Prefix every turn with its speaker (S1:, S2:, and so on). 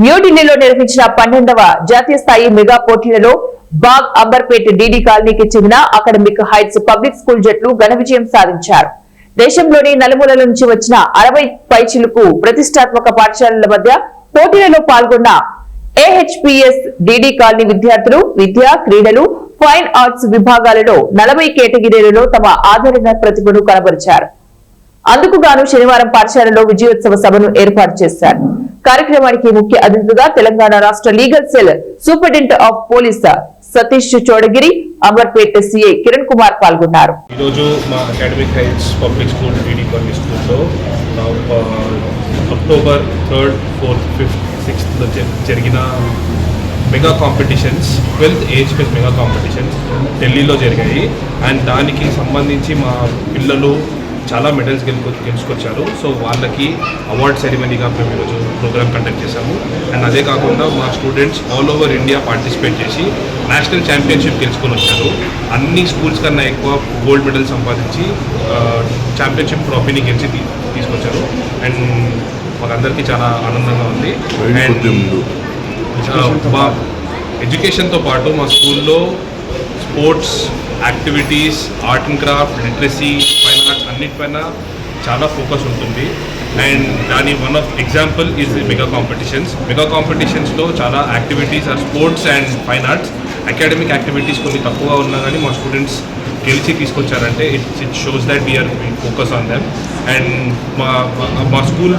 S1: న్యూఢిల్లీలో నిర్వహించిన 12వ జాతీయ స్థాయి మెగా పోటీలలో బాగ్ అంబర్పేట్ డీడీ కాలనీకి చెందిన అకాడమిక్ హైట్స్ పబ్లిక్ స్కూల్ జట్లు ఘన విజయం సాధించారు. దేశంలోని నలుమూలల నుంచి వచ్చిన 60 పైచిలుకు ప్రతిష్టాత్మక పాఠశాలల మధ్య పోటీలలో పాల్గొన్న ఏహెచ్పీఎస్ డీడీ కాలనీ విద్యార్థులు విద్య, క్రీడలు, ఫైన్ ఆర్ట్స్ విభాగాలలో 40 కేటగిరీలలో తమ ఆదరణ ప్రతిభను కనబరిచారు. అందుకు గాను శనివారం పాఠశాలలో విజయోత్సవ సభను ఏర్పాటు చేశారు. కార్యక్రమానికి ముఖ్య అతిథిగా తెలంగాణ రాష్ట్ర legal cell superintendent of police Satish Chodagiri, Amberpet CI Kiran Kumar పాల్గొన్నారు.
S2: ఈ రోజు మా academic heights public school DD colony స్కూల్లో October 3rd, 4th, 5th, 6th జరిగిన mega competitions 12th age space mega competitions ఢిల్లీలో జరిగాయి. అండ్ దానికి సంబంధించి మా పిల్లలు చాలా మెడల్స్ గెలుచుకొచ్చారు. సో వాళ్ళకి అవార్డ్ సెరిమనీగా మేము ఈరోజు ప్రోగ్రామ్ కండక్ట్ చేశాము. అండ్ అదే కాకుండా మా students all over India participate చేసి నేషనల్ ఛాంపియన్షిప్ గెలుచుకొని వచ్చారు. అన్ని స్కూల్స్ కన్నా ఎక్కువ గోల్డ్ మెడల్ సంపాదించి ఛాంపియన్షిప్ ట్రోఫీని గెలిచి తీసుకొచ్చారు. అండ్ మాకందరికీ చాలా ఆనందంగా ఉంది. అండ్ మా ఎడ్యుకేషన్తో పాటు మా స్కూల్లో sports activities, art and craft, literacy, fine arts అన్నిటిపైన చాలా ఫోకస్ ఉంటుంది. అండ్ దాని one of example is mega competitions. మెగా కాంపిటీషన్స్లో చాలా activities are sports and fine arts. Academic activities కొన్ని తక్కువగా ఉన్నా కానీ మా స్టూడెంట్స్ గెలిచి తీసుకొచ్చారంటే it shows that we are focus on them. And మా స్కూల్